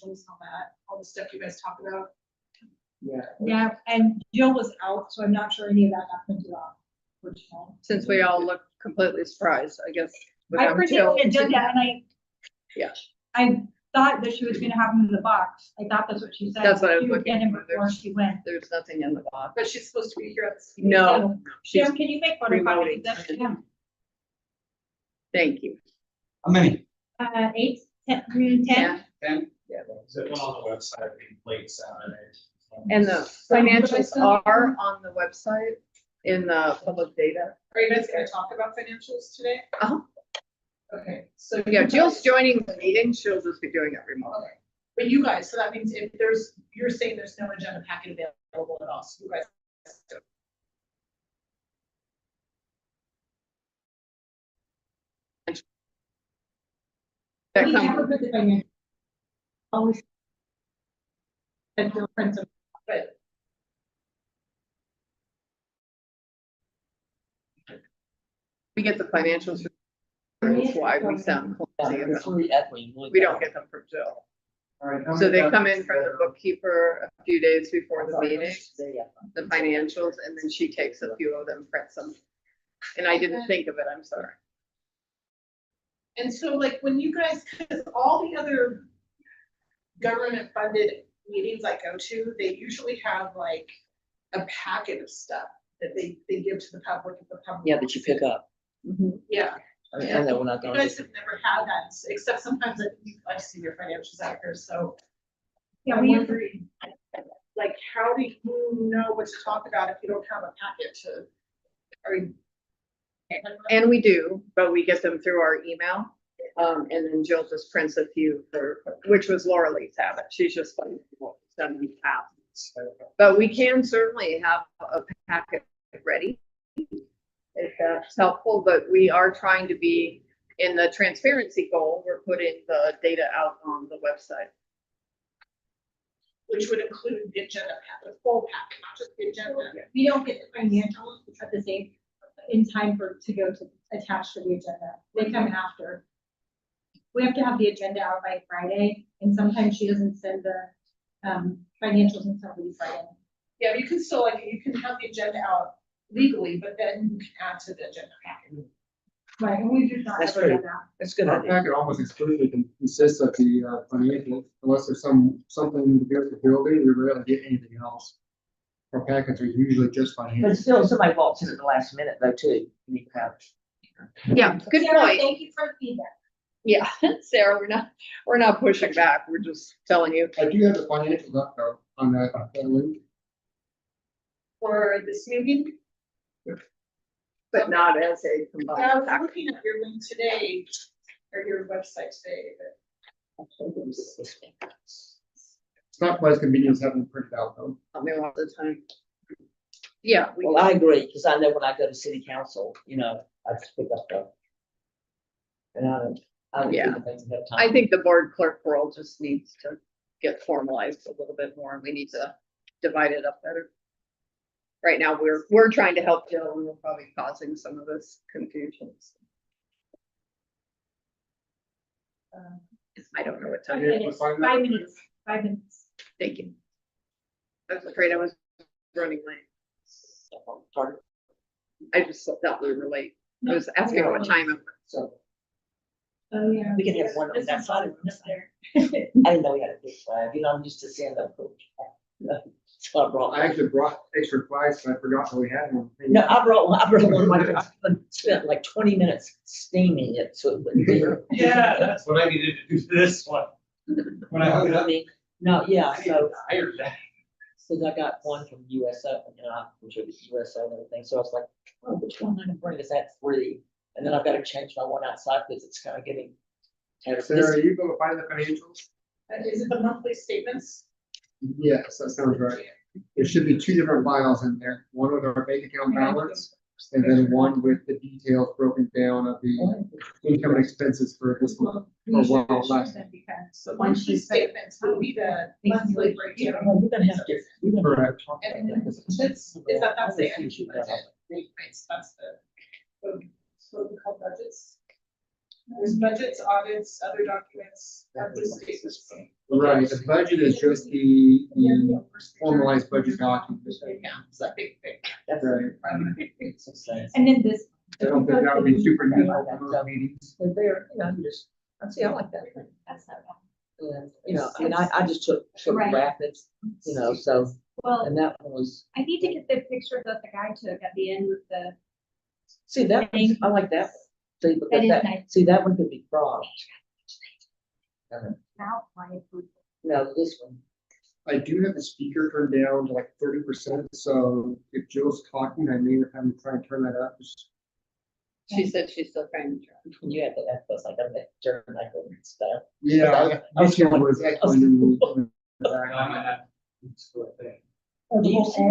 financials on that, all the stuff you guys talk about. Yeah, and Jill was out, so I'm not sure any of that got printed off. Since we all look completely surprised, I guess. I without printed Jill. the agenda and Yeah. I thought that she was gonna have them in the box. I thought that's what she said. That's what I was She would looking get them for. before she went. There's nothing in the box. But she's supposed to be here at the. No, she's, Jim, can you make photocopies remoting. of this? Yeah. thank you. How many? 8, 10, 10. Yeah. 10? Yeah. Is it one on the website being late Saturday? And the financials are on the website in the public data. Are you guys gonna talk about financials today? Uh-huh. Okay, so. Yeah, you Jill's guys- joining the meeting. She'll just be doing it remotely. Okay. But you guys, so that means if there's, you're saying there's no agenda packet available at all, so you guys. That We comes- never put the financial. Always. And Jill prints them. But We get the financials. That's why we sound clumsy. We don't get them from Jill. All right. how So many they come in documents from the are bookkeeper a few days before the meeting, there? the financials, and then she takes a few of them, prints them. And I didn't think of it, I'm sorry. And so like when you guys, because all the other government funded meetings I go to, they usually have like a packet of stuff that they give to the public if the public. Yeah, that you pick up. Yeah, I mean, I know we're not you going guys to. have never had that, except sometimes I see your financials out here, so. Yeah, I'm we, wondering, like, how do you know what to talk about if you don't have a packet to, are you? And we do, but we get them through our email. And then Jill just prints a few for, which was Laura Lee's habit. She's just funny. Done in the past. But we can certainly have a packet ready if that's helpful, but we are trying to be in the transparency goal. We're putting the data out on the website. Which would include the agenda packet, the full packet, not just the agenda. we don't get the financials at the same, in time to go to attach to the agenda. They come after. We have to have the agenda out by Friday, and sometimes she doesn't send the financials until we Friday. Yeah, you can still, like, you can have the agenda out legally, but then you can add to the agenda packet. Right, and we do not That's ever do great. that. That's a good Our idea. packet almost exclusively consists of the financials, unless there's something to do with the building, we rarely get anything else. Our packets are usually just But financials. still, somebody walks in at the last minute though, too. You need to have. Yeah, good Sarah, point. Thank you for the feedback. Yeah, Sarah, we're not pushing back. We're just telling you. I do have the financials up though, on that link. For this meeting, But not as a I combined was package. looking at your link today, or your website today, but It's not quite as convenient as having it printed out though. I mean, all the time. Yeah, we, Well, I agree, because I know when I go to city council, you know, I just pick up the. And I don't Yeah. think things ahead of time. I think the board clerk role just needs to get formalized a little bit more. We need to divide it up better. Right now, we're trying to help Jill and we're probably causing some of this confusion. I don't know what time it is. 5 minutes, 5 minutes. Thank you. I was afraid I was running late. Pardon? I just thought we were late. I was asking what time it was. So Oh, yeah. we can have one on that side. and one Just there. I didn't know we had a big flag, you know, I'm used to seeing that. So I brought. I actually brought extra flags, but I forgot that we had one. No, I brought one of my, I spent like 20 minutes steaming it, so it wouldn't be. Yeah, that's what I needed to do to this one. When I hung it up. No, yeah, so, Tired that. so I got one from USO, you know, I contribute to USO and everything, so I was like, oh, which one am I gonna bring? Is that 3? And then I've got to change my one outside because it's kind of getting. Sarah, you go find the financials? is it the monthly statements? Yes, that sounds right. There should be 2 different files in there, one with our bank account balance, and then one with the details broken down of the income and expenses for this month. We Or should well, have last- them because So monthly statements will be the monthly breakdown. You're gonna have to. you're gonna have to talk about And that, 'cause it's- that's, is that's the All energy the issues budget? Right, so that's the, what we call budgets. There's budgets, audits, other documents, this status. Right, the budget is just the formalized budget document. Yeah, it's a big thing. That's Right. It's insane. And then this. I don't think that would be super useful for those meetings. And there, you know, you just, I like that. That's not bad. And, you know, I mean, I just took Right. rapids, you know, so, Well, and that one was, I need to get the picture that the guy took at the end with the, see, that, one, I like that. one. See, that because is that, nice. see, that one could be frog. Now, my food. No, this one, I do have the speaker turned down to like 30%, so if Jill's talking, I may have to try and turn that up. Just- She said she's still trying to. when you had that, was like, I'm that German, I couldn't stuff. Yeah, I was this one going- was echoing in the No, back. I'm at- it's good thing. Do you see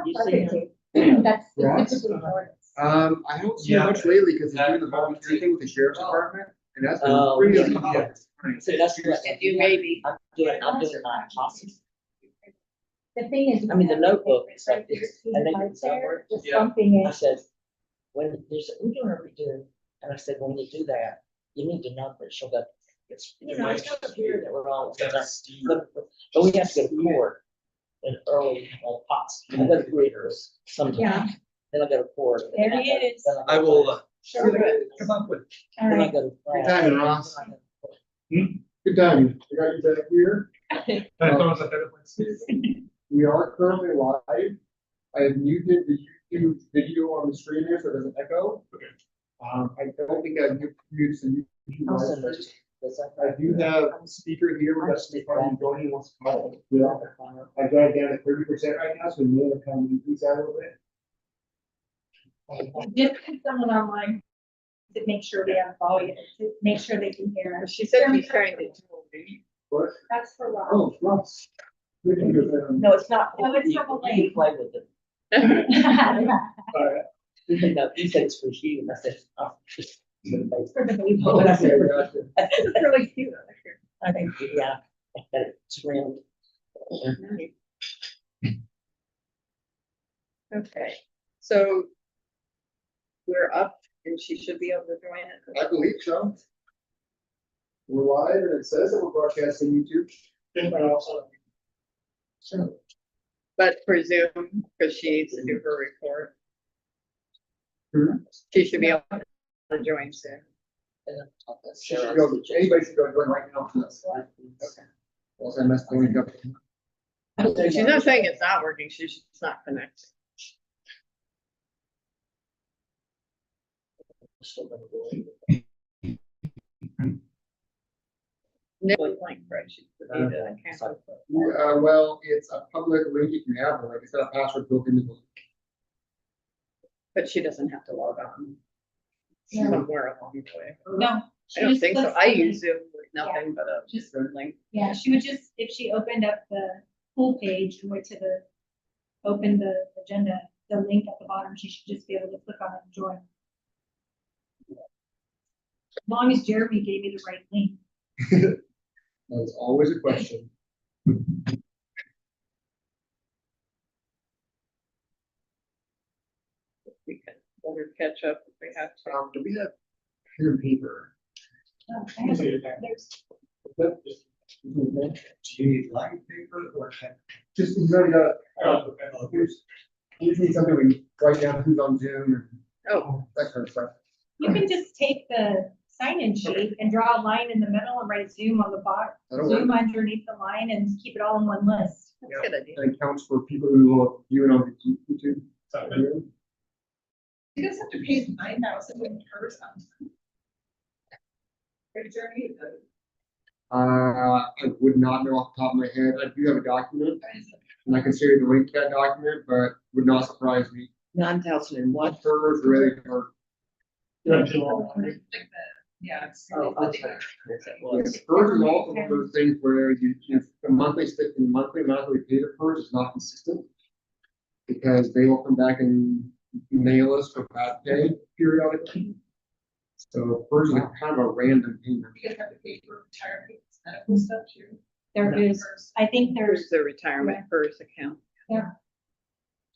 You see him? That's Ross? specifically for it. I don't see Yeah. much lately because he's doing the volunteer thing with the sheriff's department, and that's been Oh, really yeah. good. See, that's what. You maybe. I'm doing my posse. The thing is. I mean, the notebook is Right like there, this, see and the they part can somewhere. there, just Yeah. something I in. said, when there's, we don't ever do, and I said, when you do that, you need to number it, so that it's, you know, it's not here that we're all. But we have to go to court in early, pots, I go to readers Yeah. sometimes, then I go to court. There he is. Then I will, Sure. come up with. All Then I right. go to. Good timing, Ross. Good timing. We got you back here. We are currently live. I have muted the YouTube video on the screen here so it doesn't echo. I don't think I've muted the YouTube I'll live send stream. this. This I do have a speaker here, but that's the part of joining wants to call it. Yeah. I've got it down at 30% right now, so we may have come increase that a little bit. Just put someone online to make sure we have volume, to make sure they can hear us. She said she's trying to. What? That's for Rob. Oh, Ross. We can do that. No, it's not. No, it's You- for you Elaine. Play with it. Alright. No, he said it's for you, and I said, oh. It's for the baby. Oh, okay, gotcha. It's really cute. I think, yeah, it's real. Okay, so. We're up and she should be able to join it. I believe so. We're live and it says that we're broadcasting YouTube. So, But for Zoom, because she needs to do her report. Hmm. She should be able to join soon. she should go, anybody should go join right now. Okay. Also, I messed the link up. She's not saying it's not working, she's just not connecting. Nick link, right? She deleted it, I can't. Well, it's a public link if you have one, like it's got a password built into the link. But she doesn't have to log on. Somewhere along the way. No. I don't think so. I use Zoom with nothing but a Just- link. Yeah, she would just, if she opened up the full page and went to the, open the agenda, the link at the bottom, she should just be able to click on it and join. As long as Jeremy gave me the right link. That's always a question. We can, we'll catch up if we have to. Do we have pen and paper? Oh, I have it. There's, Do you need line paper or? Just, you know, you got, Oh, you just need something we write down who's on Zoom and Oh, that kind of stuff. you can just take the sign-in sheet and draw a line in the middle and write Zoom on the bottom, That'll work. Zoom underneath the line and keep it all in one list. that's a good idea. That accounts for people who will view it on the YouTube. You guys have to pay 9,000 in person. For Journey, I would not know off the top of my head. I do have a document and I can share the link to that document, but would not surprise me. 9,001. Hers really hurt. yeah, it's. Oh, I'm sorry. Yes, it was. Hers is also one of those things where the monthly amount we pay the PERS is not consistent. Because they will come back and nail us for bad pay periodically. So PERS is kind of a random payment. You guys have to pay for retirement, medical stuff too. There is, I think There's there's, the retirement first account.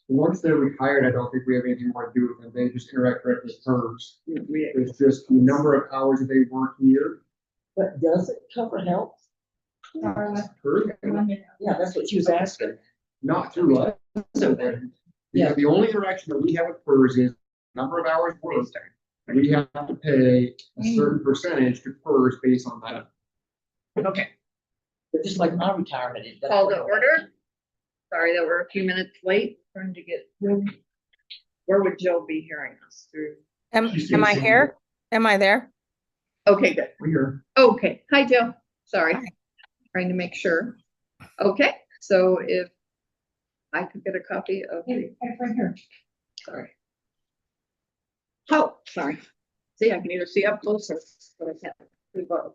Once they're retired, I don't think we have anything more to do with them. They just interact directly with hers. We, It's just the number of hours that they work here. But does it cover health? Darla, Per, Yeah, that's what she was asking. not through us. Yeah, the only interaction that we have with PERS is number of hours worked. We have to pay a certain percentage to PERS based on that. okay, But just like my retirement. that's call what to I'm- order. Sorry that we're a few minutes late, trying to get, where would Jill be hearing us through? Am She's I saying- here? Am I there? Okay, good. We're Okay, hi Jill, sorry, trying to make sure. Okay, so if I could get a copy of, the- it's right here. sorry. Oh, sorry. See, I can either see up close or, but I can't do both.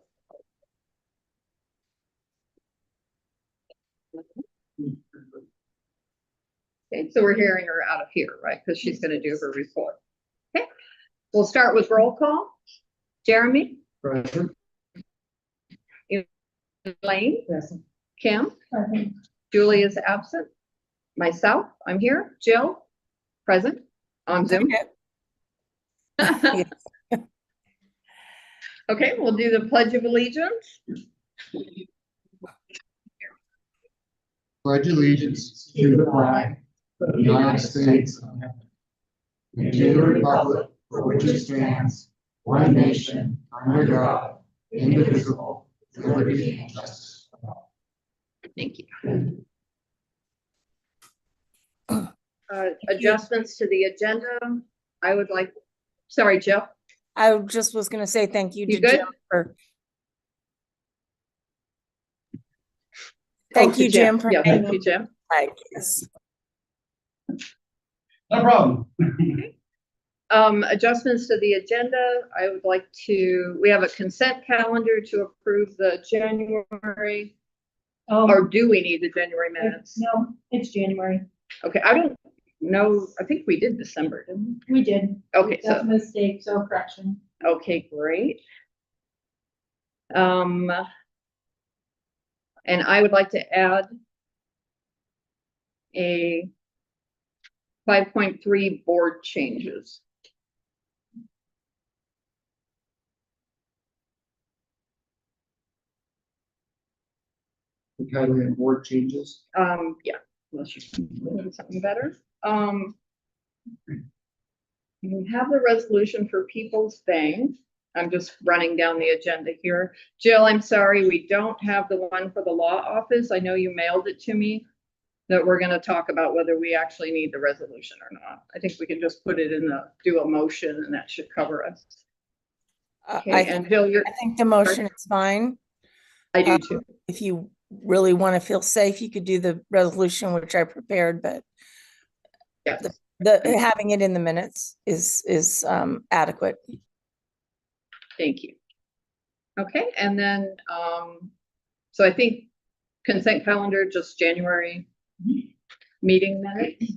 Okay, so we're hearing her out of here, right? Because she's gonna do her report. Okay, we'll start with roll call. Jeremy, present. Elaine, Yes. Kim, Present. Julie is absent. Myself, I'm here. Jill, present on Zoom. Okay. Okay, we'll do the Pledge of Allegiance. Pledge allegiance to the flag of the United States and to the republic for which it stands, one nation, under God, indivisible, with liberty and justice for all. Thank you. Adjustments to the agenda. I would like, sorry, Jill. I just was gonna say thank you You to good? Jim for. Oh, Thank to you, Jim, for Yeah, thank being you, Jim. like, yes. No problem. Adjustments to the agenda. I would like to, we have a consent calendar to approve the January, or do we need the January minutes? No, it's January. Okay, I don't know. I think we did December, didn't We did. we? Okay, That's so, a mistake, so correction. okay, great. And I would like to add a 5.3 board changes. The title and board changes. Yeah, unless you can something better. We have the resolution for People's Bank. I'm just running down the agenda here. Jill, I'm sorry, we don't have the one for the law office. I know you mailed it to me. That we're gonna talk about whether we actually need the resolution or not. I think we can just put it in do a motion and that should cover us. Okay, I and Jill, I think the motion is fine. I do too. If you really want to feel safe, you could do the resolution, which I prepared, but Yes. the having it in the minutes is adequate. Thank you. Okay, and then, so I think consent calendar, just January meeting minutes.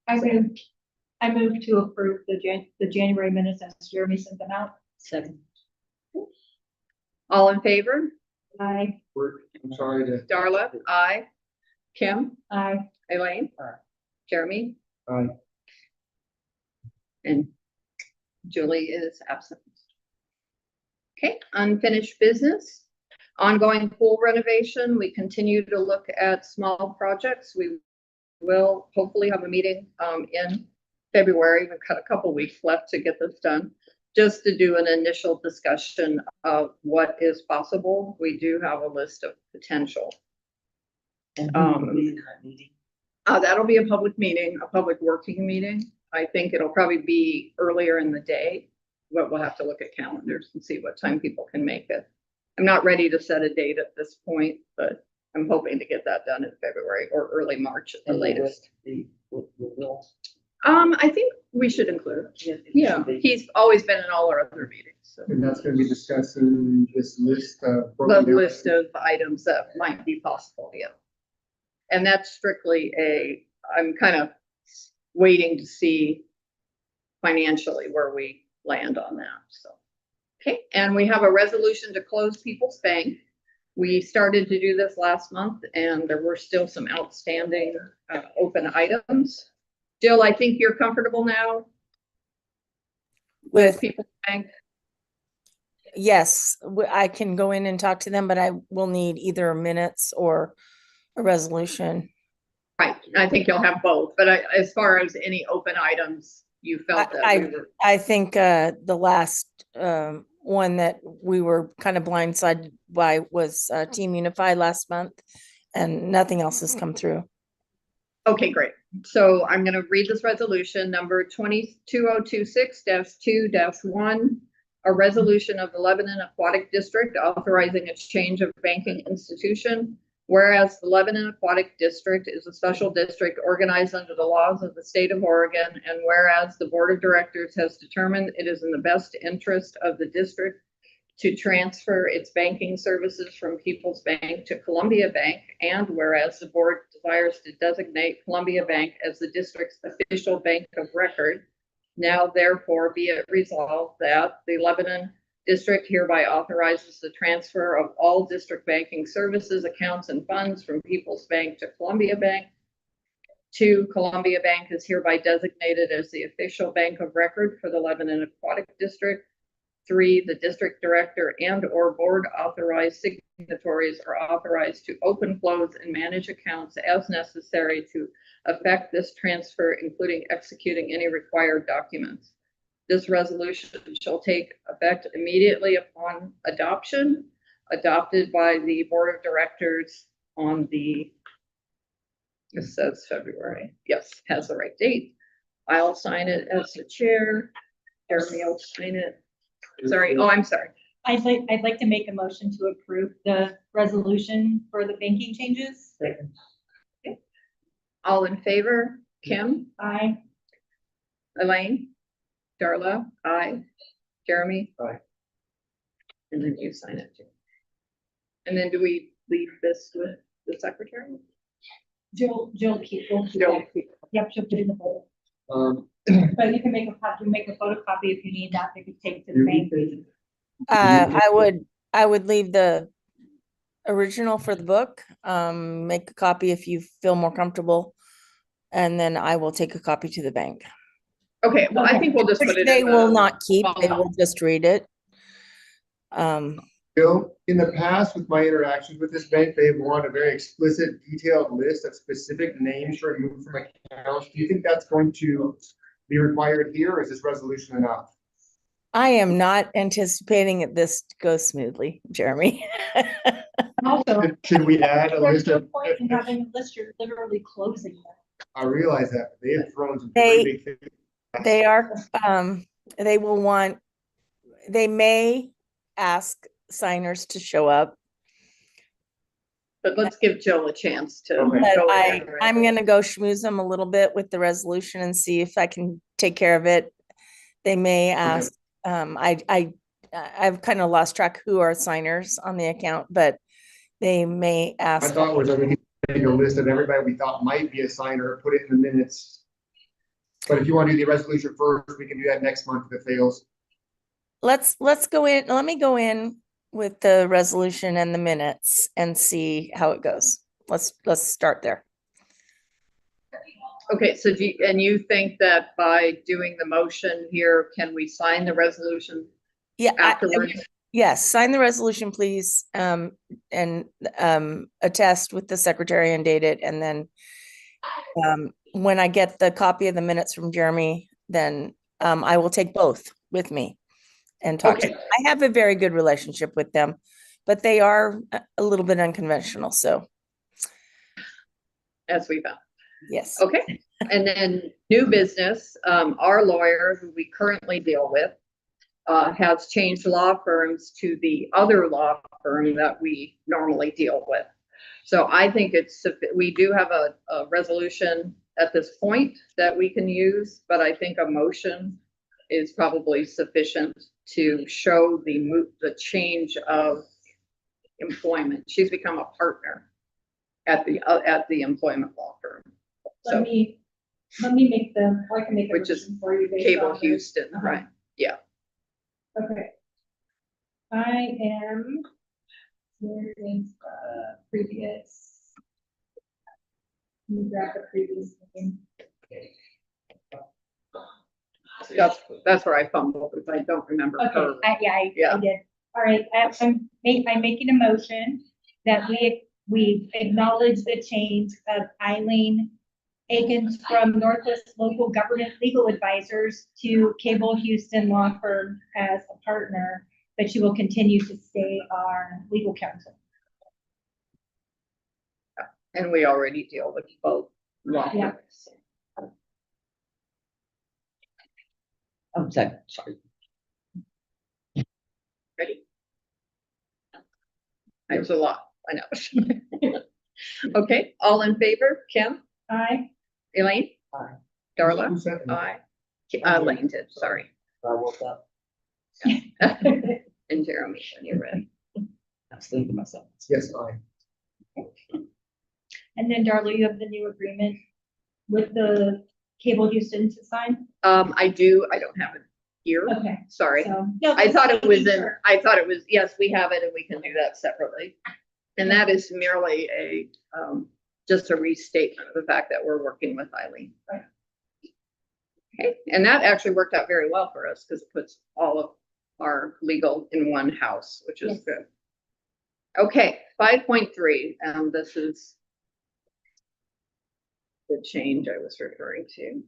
I moved to approve the January minutes as Jeremy sent them out. Second. All in favor? I, I'm sorry to, Darla, aye. Kim, Elaine, Aye. Jeremy, Aye. and Julie is absent. Okay, unfinished business. Ongoing pool renovation. We continue to look at small projects. We will hopefully have a meeting in February. We've got a couple weeks left to get this done. Just to do an initial discussion of what is possible. We do have a list of potential. And who will be in that meeting? That'll be a public meeting, a public working meeting. I think it'll probably be earlier in the day, but we'll have to look at calendars and see what time people can make it. I'm not ready to set a date at this point, but I'm hoping to get that done in February or early March at the And latest. Will. I think we should include him. Yeah, he's always been in all our other meetings, so. and that's gonna be discussing this list of. The list of items that might be possible, yeah. And that's strictly I'm kind of waiting to see financially where we land on that, so. Okay, and we have a resolution to close People's Bank. We started to do this last month and there were still some outstanding open items. Jill, I think you're comfortable now with With, People's Bank. yes, I can go in and talk to them, but I will need either minutes or a resolution. Right, I think you'll have both, but as far as any open items, you felt that we were. I think the last one that we were kind of blindsided by was Team Unify last month, and nothing else has come through. Okay, great. So I'm gonna read this resolution number 22026-2-1. A resolution of the Lebanon Aquatic District authorizing a change of banking institution. Whereas the Lebanon Aquatic District is a special district organized under the laws of the state of Oregon, and whereas the Board of Directors has determined it is in the best interest of the district to transfer its banking services from People's Bank to Columbia Bank, and whereas the board desires to designate Columbia Bank as the district's official bank of record, now therefore be it resolved that the Lebanon District hereby authorizes the transfer of all district banking services, accounts, and funds from People's Bank to Columbia Bank. 2, Columbia Bank is hereby designated as the official bank of record for the Lebanon Aquatic District. 3, the district director and/or board authorized signatories are authorized to open, close, and manage accounts as necessary to effect this transfer, including executing any required documents. This resolution shall take effect immediately upon adoption, adopted by the board of directors on the, it says February, yes, has the right date. I'll sign it as the chair. Jeremy will sign it. Sorry, oh, I'm sorry. I'd like to make a motion to approve the resolution for the banking changes. Second. All in favor? Kim, Aye. Elaine, Darla, aye. Jeremy? Aye. And then you sign it too. And then do we leave this with the secretary? Jill keep. Jill. Yep, she'll put it in the folder. Um, But you can make a copy, make a photocopy if you need that, they could take to the bank. I would leave the original for the book, make a copy if you feel more comfortable. And then I will take a copy to the bank. Okay, well, I think we'll just Which put it they in will the, not keep, they will just read it. Bill, in the past with my interactions with this bank, they want a very explicit, detailed list of specific names removed from accounts. Do you think that's going to be required here, or is this resolution enough? I am not anticipating this to go smoothly, Jeremy. Also, Should we add a there's list no of? point in having a list, you're literally closing them. I realize that, but they have thrown some They- pretty big things. They are, they will want, they may ask signers to show up. but let's give Jill a chance to. Okay. But go ahead. I'm gonna go schmooze them a little bit with the resolution and see if I can take care of it. They may ask, I've kind of lost track who are signers on the account, but they may I ask. thought was that we need to make a list of everybody we thought might be a signer, put it in the minutes. But if you want to do the resolution first, we can do that next month if it fails. Let's go in, let me go in with the resolution and the minutes and see how it goes. Let's start there. Okay, so and you think that by doing the motion here, can we sign the resolution Yeah. afterwards? Yes, sign the resolution, please, and attest with the secretary and date it, and then when I get the copy of the minutes from Jeremy, then I will take both with me and talk to Okay. them. I have a very good relationship with them, but they are a little bit unconventional, so As we found. yes. Okay, and then new business, our lawyer, who we currently deal with, has changed law firms to the other law firm that we normally deal with. So I think we do have a resolution at this point that we can use, but I think a motion is probably sufficient to show the change of employment. She's become a partner at the employment law firm. Let So me make them, or I can make a Which is motion for you. based Cable on the- Houston, Uh-huh. right? Yeah. Okay. I am. Where is the previous? Let me grab the previous meeting. That's where I fumbled, because I don't remember Okay, her. I Yeah. did. All right, I'm making a motion that we acknowledge the change of Eileen Akins from Northwest Local Government Legal Advisors to Cable Houston Law Firm as a partner, but she will continue to stay our legal counsel. And we already deal with both law Yeah. firms. I'm sorry. Ready? It's a lot, I know. Okay, all in favor? Kim, Aye. Elaine, Aye. Darla, Who seconded? aye. Elaine did, sorry. I woke up, And Jeremy, when you're ready. I was thinking to myself. Yes, aye. And then Darla, you have the new agreement with the Cable Houston to sign? I don't have it here, Okay. sorry. So. I thought it was yes, we have it and we can do that separately. And that is merely just a restatement of the fact that we're working with Eileen. Right. Okay, and that actually worked out very well for us because it puts all of our legal in one house, which is Yes. good. Okay, 5.3, this is the change I was referring to.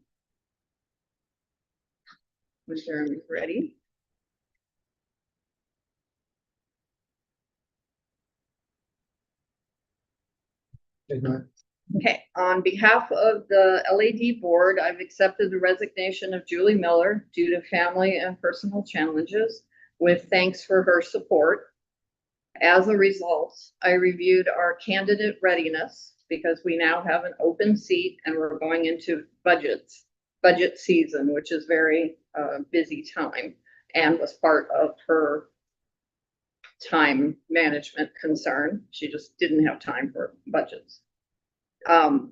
Was Jeremy ready? Good night. Okay, on behalf of the LAD board, I've accepted the resignation of Julie Miller due to family and personal challenges with thanks for her support. As a result, I reviewed our candidate readiness because we now have an open seat and we're going into budget season, which is very busy time and was part of her time management concern. She just didn't have time for budgets.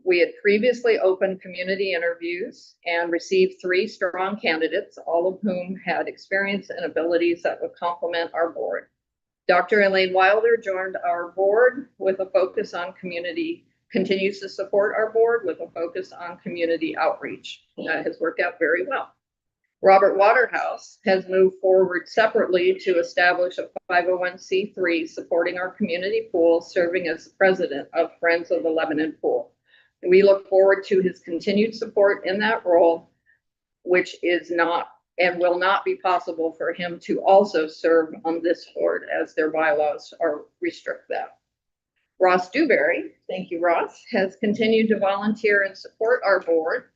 We had previously opened community interviews and received 3 strong candidates, all of whom had experience and abilities that would complement our board. Dr. Elaine Wilder joined our board with a focus on continues to support our board with a focus on community outreach. That has worked out very well. Robert Waterhouse has moved forward separately to establish a 501c3 supporting our community pool, serving as the president of Friends of the Lebanon Pool. We look forward to his continued support in that role, which is not and will not be possible for him to also serve on this board as their bylaws restrict that. Ross Dewberry, thank you, Ross, has continued to volunteer and support our board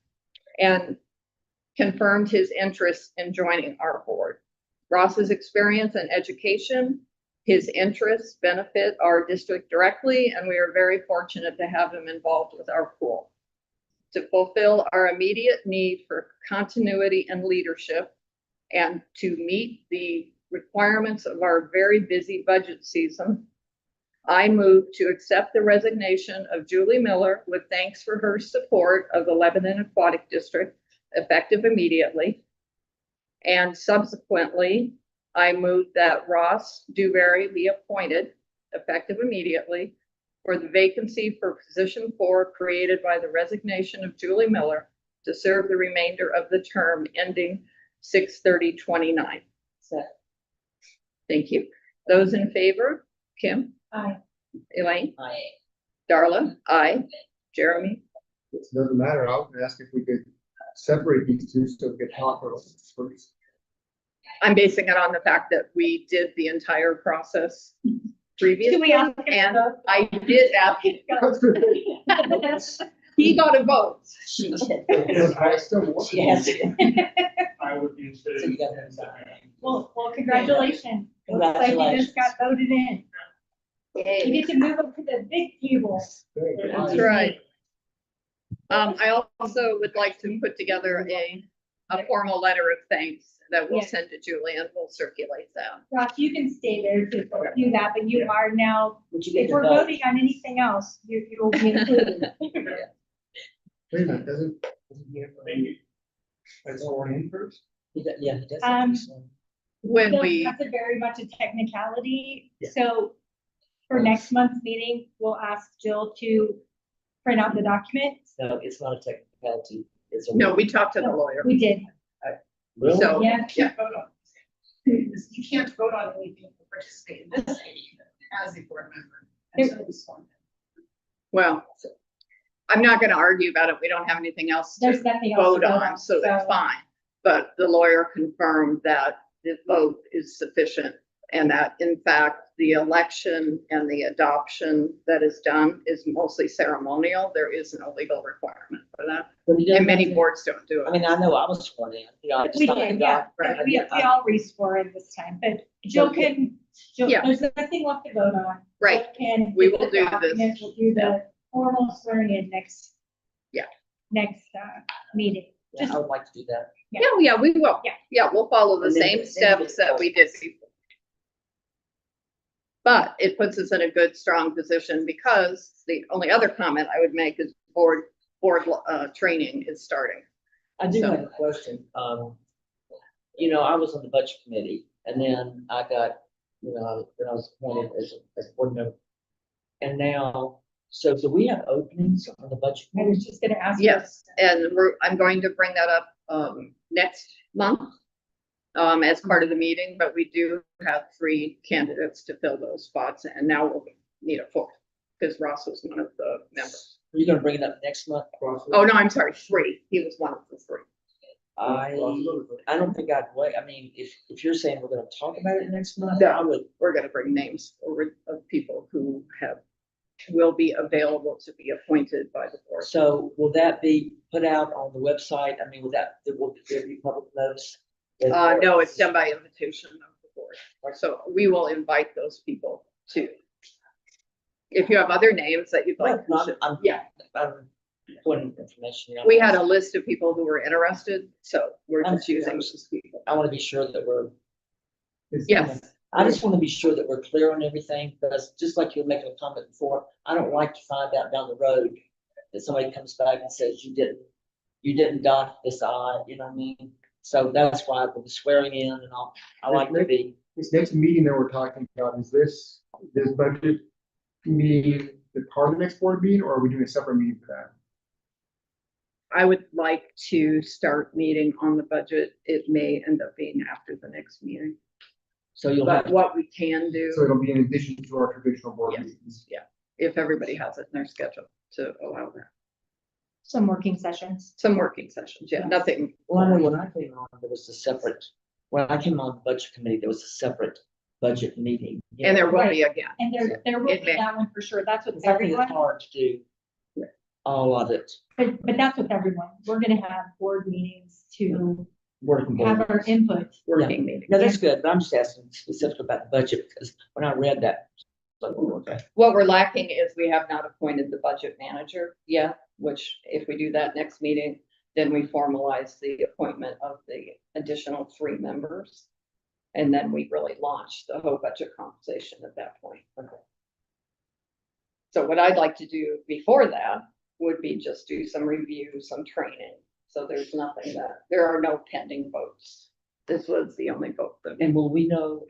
and confirmed his interest in joining our board. Ross's experience and education, his interests benefit our district directly, and we are very fortunate to have him involved with our pool. To fulfill our immediate need for continuity and leadership and to meet the requirements of our very busy budget season, I move to accept the resignation of Julie Miller with thanks for her support of the Lebanon Aquatic District, effective immediately. And subsequently, I move that Ross Dewberry be appointed, effective immediately, for the vacancy for position 4 created by the resignation of Julie Miller to serve the remainder of the term ending 6/30/29. Thank you. Those in favor? Kim? Aye. Elaine? Aye. Darla? Aye. Jeremy? It doesn't matter. I was gonna ask if we could separate these two so we could talk first. I'm basing it on the fact that we did the entire process previously. Do we ask him And to vote? I did ask him. He got a vote. She did. I still want. Yes. I would be So you got her back. Well, congratulations. Looks like you just got voted in. You get to move up to the big table. That's right. I also would like to put together a formal letter of thanks that we'll Yes. send to Julie and we'll circulate that. Ross, you can stay there to do that, but you are now, Would you get if to we're vote? voting on anything else, you'll be included. Wait a minute, doesn't he have to- That's sworn in first? Yeah, he does. Um, When we, That's a very much a technicality, Yeah. so for next month's meeting, we'll ask Jill to print out the document. No, it's not a technicality. It's a. no, we talked to the lawyer. We did. Really? So, Yeah. You can't vote on this. You can't vote on anything to participate in this meeting as a board member until you sworn in. well, I'm not gonna argue about it. We don't have anything else There's to nothing else to vote on, so that's fine. But the lawyer confirmed that the vote is sufficient and that in fact, the election and the adoption that is done is mostly ceremonial. There is no legal requirement for that. But he doesn't And many have to- boards don't do I it. mean, I know I was sworn in, you know, I just. We thought did, I yeah, got- right. we all re-swore in this time, but Jill can, Yeah. there's nothing left to vote on. Right. And We will do this. We'll do the formal swearing in next. Yeah. Next, meeting. Yeah, I would like to do that. Yeah, we will. Yeah. Yeah, we'll follow the And then- same then steps that we did before. But it puts us in a good, strong position because the only other comment I would make is board training is starting. I do So- have a question. You know, I was on the budget committee and then I got, you know, then I was appointed as a board member. And now, so do we have openings on the budget I committee? was just gonna ask. you. Yes, and I'm going to bring that up, next month, as part of the meeting, but we do have 3 candidates to fill those spots and now we'll need a 4th because Ross was one of the members. Are you gonna bring it up next month? Oh, no, I'm sorry, 3. He was one of the 3. I don't think I'd wait. I mean, if you're saying we're gonna talk about it next month, No. I would. We're gonna bring names forward of people who will be available to be appointed by the board. So will that be put out on the website? I mean, will there be public notice? No, it's done by invitation of the board. So we will invite those people too. If you have other names that you'd like, No, to should- I'm- yeah, I'm putting information. You know. we had a list of people who were interested, so we're I'm just using sure. those people. I wanna be sure that we're, Yes, I just wanna be sure that we're clear on everything, because just like you were making a comment before, I don't like to find out down the road that somebody comes back and says you didn't dot this I, you know what I mean? So that's why with the swearing in and all, I like to be, This next meeting that we're talking about, is this budget meeting the part of the next board meeting, or are we doing a separate meeting for that? I would like to start meeting on the budget. It may end up being after the next meeting. so you'll But have, what we can do, So it'll be in addition to our traditional board Yes. meetings. if everybody has it in their schedule to allow that, Some working sessions. some working sessions, yeah, nothing. well, I know when I came on, there was a separate, when I came on the budget committee, there was a separate budget meeting. you And know, there will be again. And there will It be may- that one for sure. That's with because I think everyone. it's hard to do all of it, But that's with everyone. We're gonna have board meetings to working. have board our meetings. input. Working meeting. No, that's good, but I'm just asking specifically about the budget, because when I read that, it's like, oh, okay. What we're lacking is we have not appointed the budget manager yet, which if we do that next meeting, then we formalize the appointment of the additional 3 members. And then we really launch the whole budget conversation at that point. So what I'd like to do before that would be just do some review, some training. So there's nothing there are no pending votes. This was the only vote that. And will we know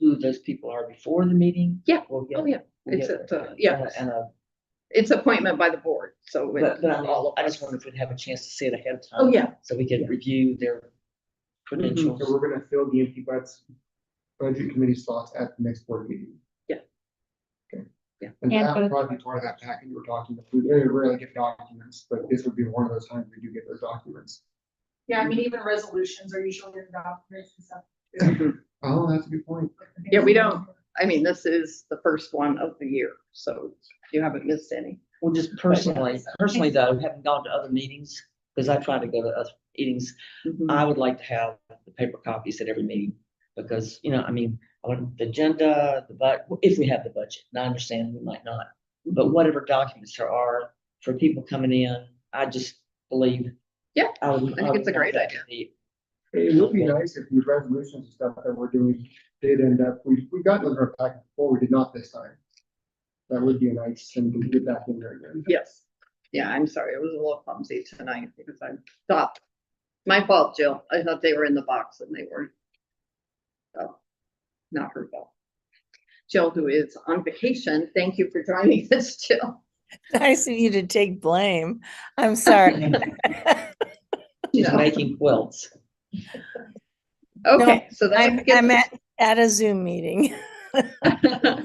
who those people are before the meeting? Yeah. We'll get- Oh, yeah, we'll it's get- yeah, And it's appointment by the board, so. but I mean, all of I just us. wonder if we'd have a chance to see it ahead of time. Oh, yeah. So we can review their credentials. So we're gonna fill the empty budget committee slots at the next board meeting. Yeah. Okay. Yeah. And And that for- would probably be part of that package you were talking about. We very rarely get documents, but this would be one of those times we do get those documents. Yeah, I mean, even resolutions are usually in documents and stuff. Oh, that's a good point. Yeah, we don't. I mean, this is the first one of the year, so you haven't missed any. Well, just personally though, having gone to other meetings, because I try to go to other meetings, I would like to have the paper copies at every meeting. Because, you know, I mean, I want the agenda, if we have the budget, and I understand we might not. But whatever documents there are for people coming in, I just believe. Yeah, I would- I think it's a would great want that idea. to be- It would be nice if these resolutions and stuff that we're doing did end up, we got those in our packet before, we did not this time. That would be a nice thing to get back in there again. Yes. Yeah, I'm sorry. It was a little clumsy tonight because I thought, my fault, Jill. I thought they were in the box and they weren't. Oh, not her fault. Jill, who is on vacation, thank you for joining us, Jill. Nice of you to take blame. I'm sorry. She's making quilts. Okay, so I'm, that gets I'm us. at a Zoom meeting.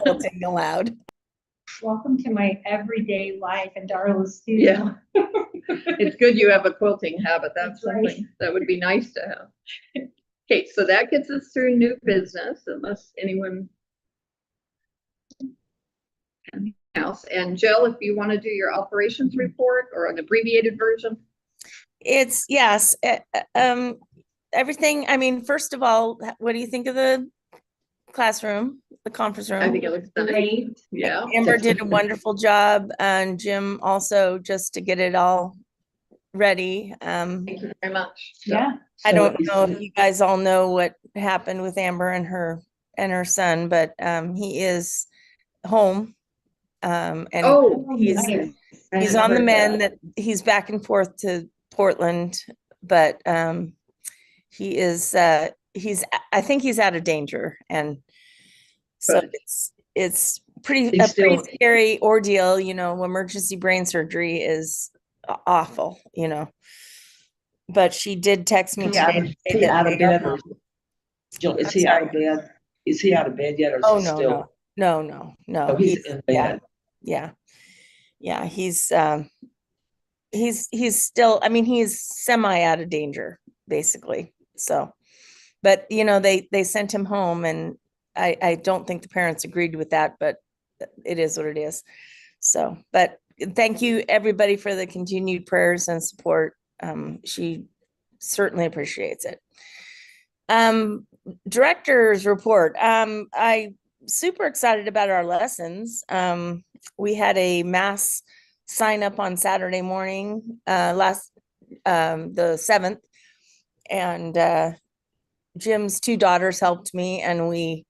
Quilting aloud. Welcome to my everyday life in Darla's studio. Yeah. It's good you have a quilting habit. That's That's right. something that would be nice to have. Okay, so that gets us through new business unless anyone else. And Jill, if you want to do your operations report or an abbreviated version. It's, yes, everything, I mean, first of all, what do you think of the classroom, the conference room? I think it looks nice. Great. Yeah. Amber did a wonderful job, and Jim also, just to get it all ready. Thank you very much. So- Yeah. I So don't is know it- if you guys all know what happened with Amber and her son, but he is home. And Oh, he's I on the heard mend, that. that he's back and forth to Portland, but he is I think he's out of danger, and so Good. it's pretty He's a pretty still- scary ordeal. Emergency brain surgery is awful, but she did text me Is he out today of- to is say he that out of they are bed or- home. Jill, is I'm he out of sorry. bed? Is he out of bed yet or is Oh, he no, still? no, Oh, he's in bed. yeah, he's still, I mean, he's semi out of danger, basically. So, but they sent him home, and I don't think the parents agreed with that, but it is what it is. So, but thank you everybody for the continued prayers and support. She certainly appreciates it. Director's report. I super excited about our lessons. We had a mass sign up on Saturday morning, the 7th, and Jim's two daughters helped me, and we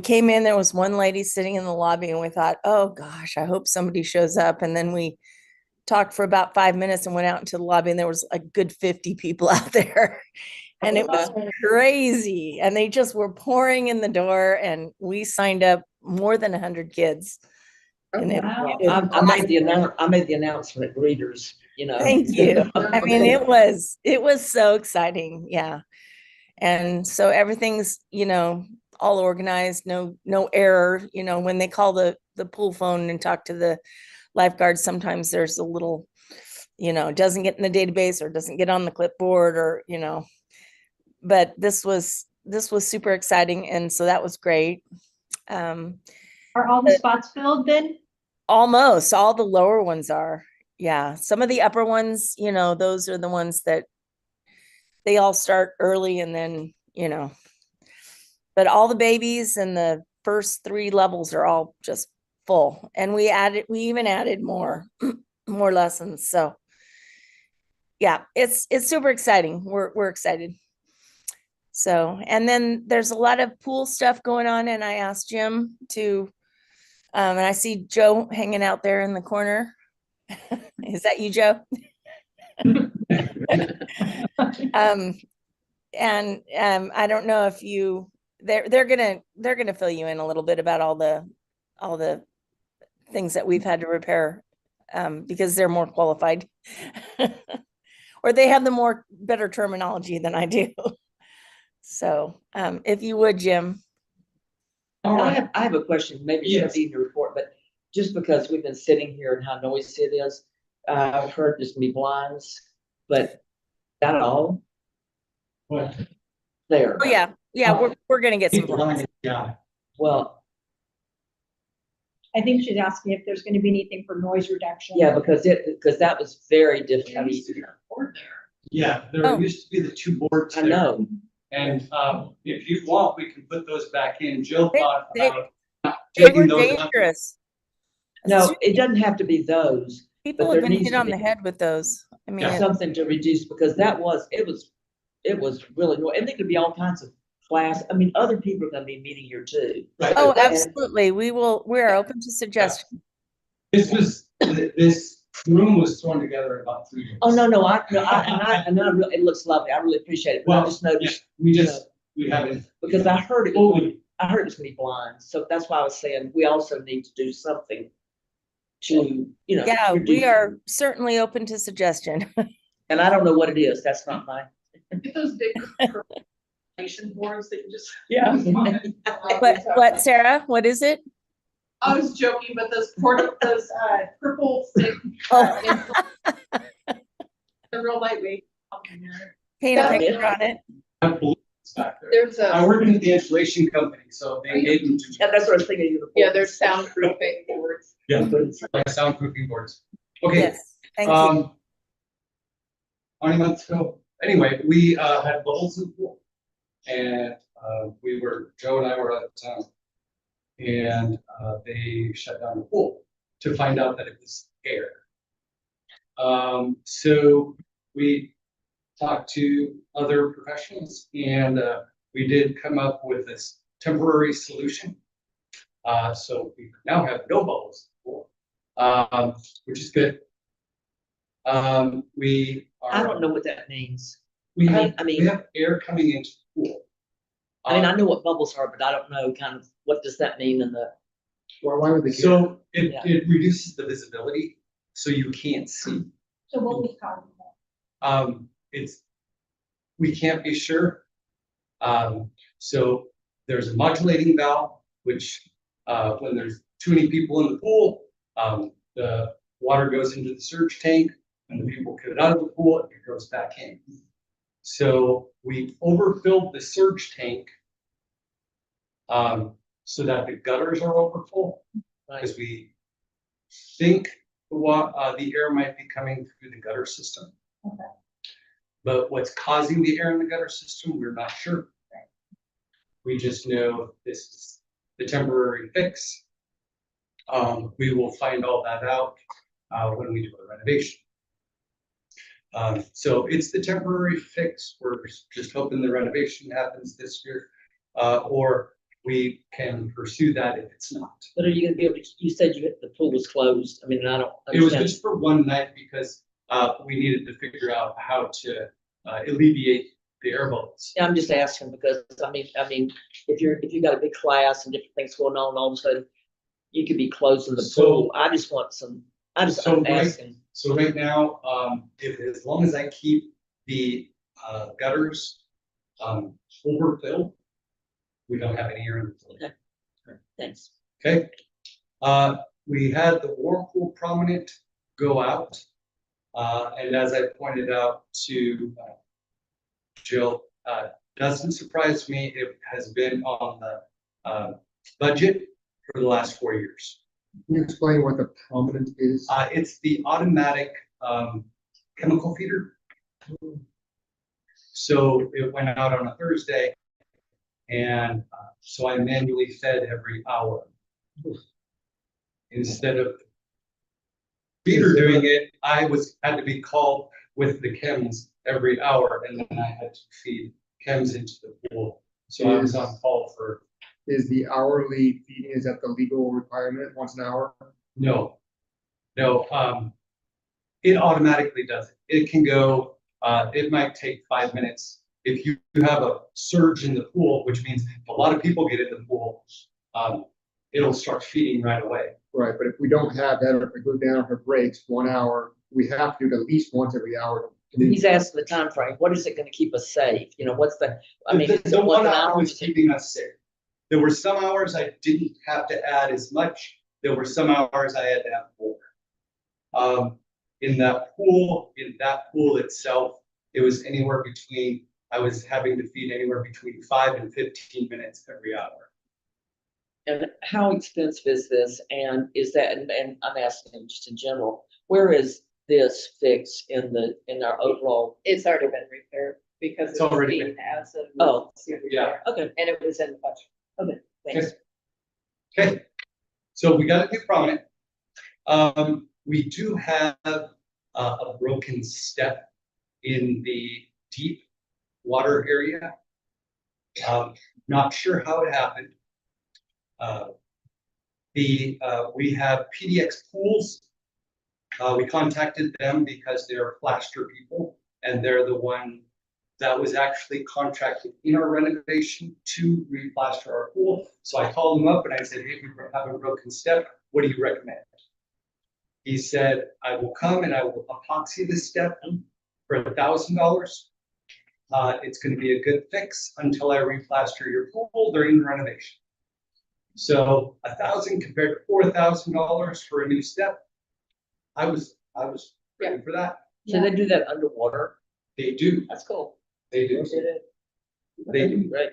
came in. There was one lady sitting in the lobby, and we thought, oh gosh, I hope somebody shows up. And then we talked for about 5 minutes and went out into the lobby, and there was a good 50 people out there. And it was crazy. And they just were pouring in the door, and we signed up more than 100 kids. And it Wow. was I made the announcement at greeters, Thank you. I mean, it was so exciting. Yeah. And so everything's, all organized, no error. When they call the pool phone and talk to the lifeguards, sometimes there's a little, it doesn't get in the database or doesn't get on the clipboard, or, but this was super exciting. And so that was great. Are all the spots filled then? Almost all the lower ones are. Yeah. Some of the upper ones, those are the ones that they all start early, and then, but all the babies and the first 3 levels are all just full. And we even added more lessons. So yeah, it's super exciting. We're excited. So, and then there's a lot of pool stuff going on, and I asked Jim to, and I see Joe hanging out there in the corner. Is that you, Joe? And I don't know if they're gonna fill you in a little bit about all the things that we've had to repair, because they're more qualified, or they have the better terminology than I do. So, if you would, Jim. Oh, I have a question, maybe it's Yes. not in your report, but just because we've been sitting here and how noisy it is, I've heard there's gonna be blinds, but not all What? there. Oh, yeah, we're gonna get some. People wanting to- Yeah. Well, I think she's asking if there's gonna be anything for noise reduction. yeah, because that was very difficult. Yeah, Oh. there used to be the 2 boards I there. know, And if you want, we can put those back in. Jill They- thought they- about They were taking those up. dangerous. no, it doesn't have to be those, People but have there been needs hit to on be- the head with those. I mean, Yeah. something to reduce, because it was really noisy, and there could be all kinds of class, I mean, other people are gonna be meeting here too. Right. oh, that's- absolutely. We are open to suggestions. This room was thrown together in about 3 years. Oh, no, it looks lovely, I really appreciate it, but I Well, just yeah, noticed, we haven't because I heard it fully. was gonna be blind, so that's why I was saying, we also need to do something to, Yeah, we reduce- are certainly open to suggestion. And I don't know what it is, that's not my, Get those big nation boards that you just. Yeah. What, Sarah? What is it? I was joking, but those purple stick. Oh, They're real lightweight. paint a Yeah. picture on it. I have balloons back there. There's I a, work in the insulation company, so they made them to. Yeah, that's what I was thinking. yeah, there's soundproofing boards. Yeah, like soundproofing boards. Okay, Yes, thank you. how many months ago? Anyway, we had bubbles in the pool. And Joe and I were out of town. And they shut down the pool to find out that it was air. So we talked to other professionals and we did come up with this temporary solution. So we now have no bubbles in the pool, which is good. We are. I don't know what that means. We I have, mean- I mean- we have air coming into the pool. I mean, I know what bubbles are, but I don't know kind of what does that mean in the, Why would they? So Yeah. it reduces the visibility, so you can't see. So what was causing that? We can't be sure. So there's a modulating valve, which, when there's too many people in the pool, the water goes into the surge tank, and the people get out of the pool, it goes back in. So we overfilled the surge tank, so that the gutters are overfull, right? because we think the air might be coming through the gutter system. Okay. But what's causing the air in the gutter system, we're not sure. We just know this is the temporary fix. We will find all that out when we do a renovation. So it's the temporary fix. We're just hoping the renovation happens this year, or we can pursue that if it's not. But are you gonna be able to, you said the pool was closed. I mean, I don't It was understand. just for one night because we needed to figure out how to alleviate the air bubbles. Yeah, I'm just asking because, I mean, if you got a big class and different things going on, all of a sudden you could be closing the So- pool. I'm So right- asking. So right now, as long as I keep the gutters overfilled, we don't have any air in the pool. Thanks. Okay, we had the Whirlpool Prominent go out. And as I pointed out to Jill, doesn't surprise me, it has been on the budget for the last 4 years. Can you explain what the prominent is? It's the automatic chemical feeder. So it went out on a Thursday. And so I manually fed every hour. Instead of feeder doing it, I had to be called with the chems every hour, and then I had to feed chems into the pool. So I was on call for, Is the hourly feeding, is that the legal requirement, once an hour? no, it automatically does it. It can go, it might take 5 minutes. If you have a surge in the pool, which means a lot of people get in the pool, it'll start feeding right away. Right, but if we don't have that, or if it goes down for breaks, 1 hour, we have to do it at least once every hour. He's asking the time frame. What is it gonna keep us safe? You know, what's the, I mean, The is it 1 1 hour hour? was keeping us safe. There were some hours I didn't have to add as much. There were some hours I had to have more. In that pool itself, it was anywhere between, I was having to feed anywhere between 5 and 15 minutes every hour. And how expensive is this? And is that, and I'm asking just in general, where is this fix in our overall? It's already been repaired because It's it's already being as of. Oh, yeah. Okay, And it was in the budget. thanks. Okay, so we got a new prominent. We do have a broken step in the deep water area. Not sure how it happened. We have PDX Pools. We contacted them because they're plaster people, and they're the one that was actually contracted in our renovation to replaster our pool. So I called him up and I said, hey, we have a broken step. What do you recommend? He said, I will come and I will epoxy the step for $1,000. It's gonna be a good fix until I replaster your pool during renovation. So 1,000 compared to $4,000 for a new step. I was ready for that. So they do that underwater? They do, That's cool. they do, Did it? they do. Right.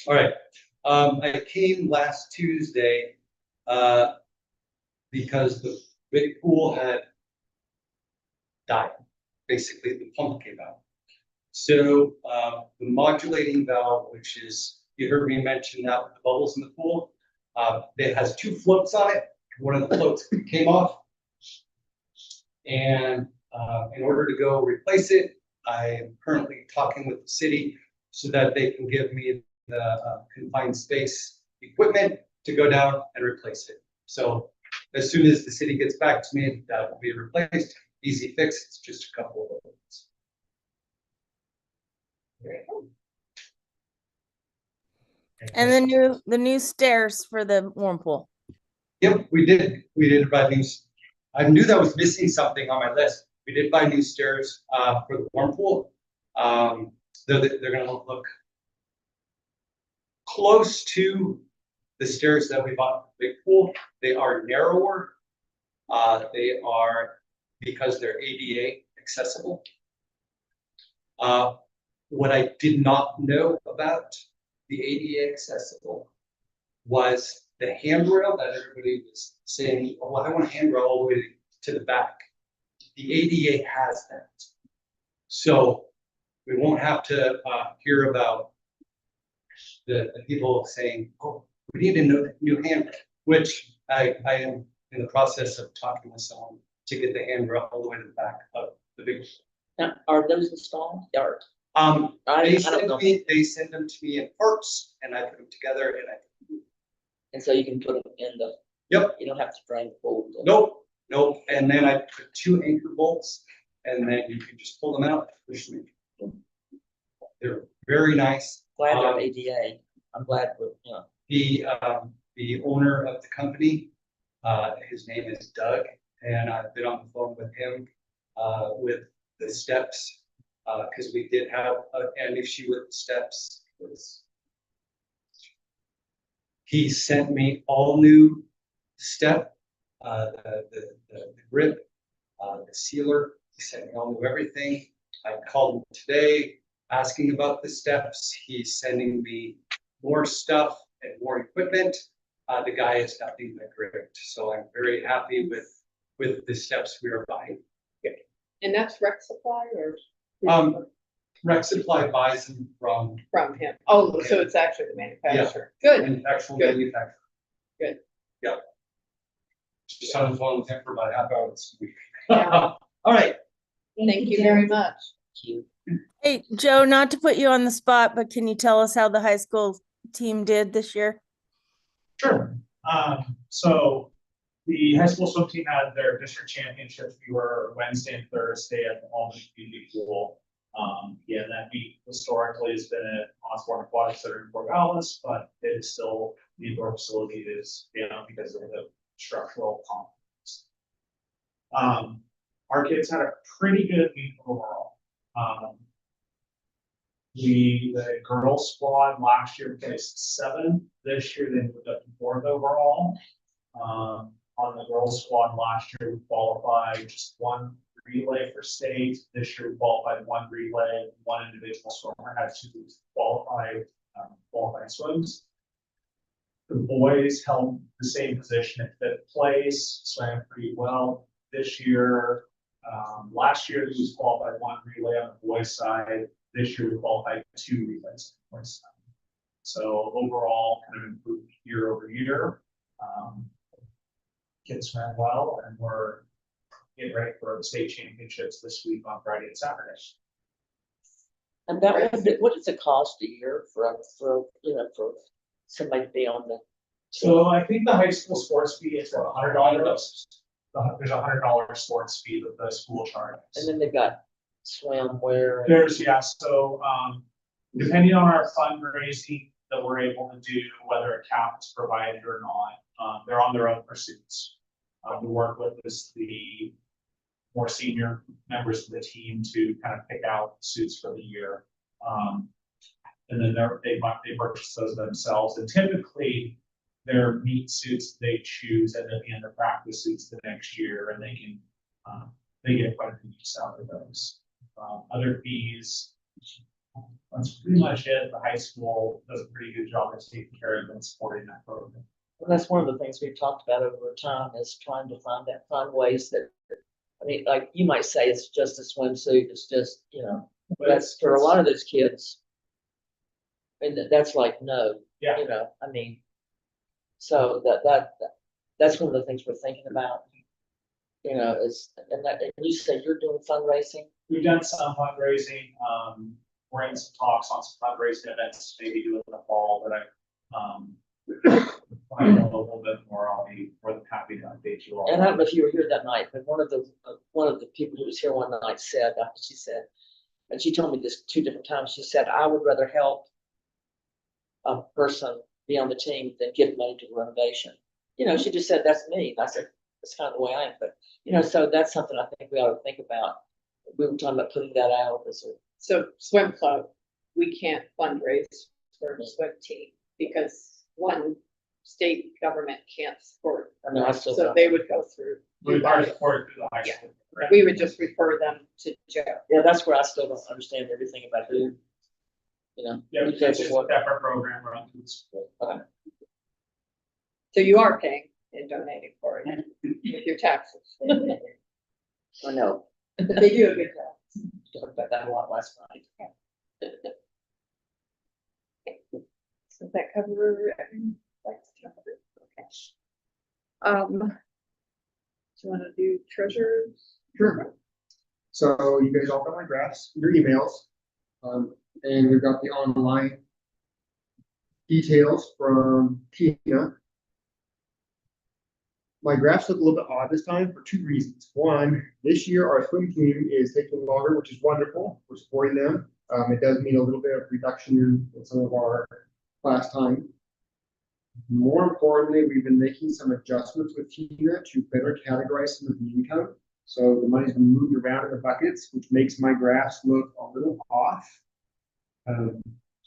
All right, I came last Tuesday, because the big pool had died. Basically, the pump came out. So, the modulating valve, which is, you heard me mention that with the bubbles in the pool, it has 2 floats on it. One of the floats came off. And, in order to go replace it, I am currently talking with the city so that they can give me the confined space equipment to go down and replace it. So as soon as the city gets back to me, that will be replaced. Easy fix, it's just a couple of moments. And the new stairs for the warm pool. Yep, we did buy these. I knew that was missing something on my list. We did buy new stairs for the warm pool. They're gonna look close to the stairs that we bought for the big pool. They are narrower. They are, because they're ADA accessible. What I did not know about the ADA accessible was the handrail that everybody was saying, oh, I want a handrail all the way to the back. The ADA has that. So we won't have to hear about the people saying, oh, we need a new handrail, which I am in the process of talking with someone to get the handrail all the way to the back of the big. Now, are those installed? They are. They I don't know. send them to me in parts and I put them together and And so you can put them in the. Yep. You don't have to try and fold them. Nope. And then I put 2 anchor bolts and then you can just pull them out, push them in. They're very nice. Glad they're ADA. I'm glad we're, you know. The owner of the company, his name is Doug, and I've been on the phone with him with the steps, because we did have an issue with the steps. He sent me all new step, the grip, the sealer. He sent me all new everything. I called him today asking about the steps. He's sending me more stuff and more equipment. The guy is nothing but great. So I'm very happy with the steps we are buying. And that's Rec Supply or? Rec Supply buys them from From him. Oh, so it's actually the manufacturer. Good. an actual Good. manufacturer. Good. Yeah. Just on the phone with him for about a half hour this week. Yeah. All right. Thank you very much. Cute. Hey, Joe, not to put you on the spot, but can you tell us how the high school team did this year? Sure. So the high school swim team had their district championships. We were Wednesday and Thursday at the Albany Community Pool. Yeah, that meet historically has been at Osborne Aquatics Center in Fort Alice, but it is still, the indoor facility is down because of the structural complex. Our kids had a pretty good week overall. The girls squad last year placed 7th. This year they moved up to 4th overall. On the girls squad last year, we qualified just 1 relay for state. This year we qualified 1 relay, 1 individual swimmer had 2 qualified swims. The boys held the same position at 5th place, swam pretty well. This year, last year we was qualified 1 relay on the boys' side. This year we qualified 2 relays on the boys' side. So overall, kind of improved year over year. Kids swam well, and we're getting ready for the state championships this week on Friday and Saturday. And that, what is the cost a year for somebody to be on the? So I think the high school sports fee is about $100. There's $100 sports fee that the school charges. And then they've got swimwear. There's, yeah, so depending on our fundraising that we're able to do, whether a cap is provided or not, they're on their own pursuits. We work with the more senior members of the team to kind of pick out suits for the year. And then they purchase those themselves, and typically their meat suits they choose and then the practice suits the next year, and they can, they get quite a few use out of those. Other fees, that's pretty much it. The high school does a pretty good job of taking care of and supporting that program. Well, that's one of the things we've talked about over time is trying to find ways that, I mean, like you might say it's just a swimsuit, it's just, But that's for a lot of those kids. And that's like, no, Yeah. I mean, so that's one of the things we're thinking about. Is, and you say you're doing fundraising? We've done some fundraising, we're in some talks on some fundraising events, maybe do it in the fall, but I know a little bit more, I'll be more than happy to update you all. And I don't know if you were here that night, but one of the people who was here one night said, she said, and she told me this 2 different times, she said, I would rather help a person be on the team than give money to renovation. She just said, that's me. I said, that's kind of the way I am, but, so that's something I think we ought to think about. We were talking about putting that out as a. So swim club, we can't fundraise for the swim team because one state government can't support. I know, I still. So they would go through. We are supported through the high school. Right? We would just refer them to Joe. Yeah, that's where I still don't understand everything about who, Yeah, who it's does just a what. separate program run through the school. So you are paying and donating for it with your taxes. I know. They do a good job. Talked about that a lot last night. Does that cover everything? Okay. Do you want to do treasures? Sure. So you guys all got my graphs, your emails, and we've got the online details from Tina. My graphs look a little bit odd this time for 2 reasons. One, this year our swim team is taking longer, which is wonderful. We're supporting them. It does mean a little bit of reduction in some of our class time. More importantly, we've been making some adjustments with Tina to better categorize some of the income. So the money's been moved around in the buckets, which makes my graphs look a little off.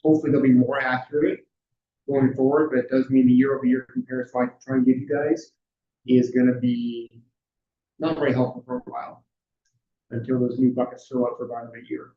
Hopefully they'll be more accurate going forward, but it does mean the year-over-year comparison I can try and give you guys is going to be not very helpful for a while until those new buckets fill up for about a year.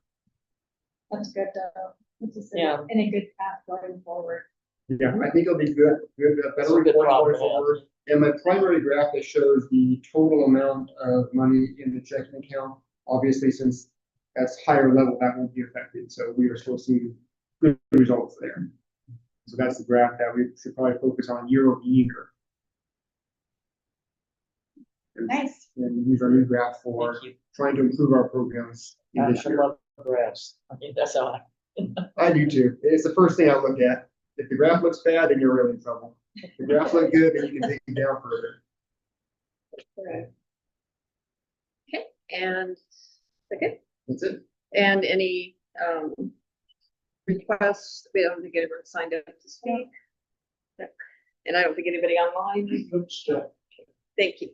That's good, though. It's just Yeah. in a good path going forward. Yeah, I think it'll be good. That's Better a good report problem going to have. forward. And my primary graph that shows the total amount of money in the checking account, obviously, since that's higher level, that won't be affected. So we are still seeing good results there. So that's the graph that we should probably focus on year over year. Nice. And use our new graph for Thank you. trying to improve our programs I this year. love the graphs. I mean, that's how I do too. It's the first thing I look at. If the graph looks bad, then you're really in trouble. If the graph looks good, then you can take it down further. Right. Okay, and second, That's it. and any requests? We don't think anyone signed up to speak. And I don't think anybody online. Thank you.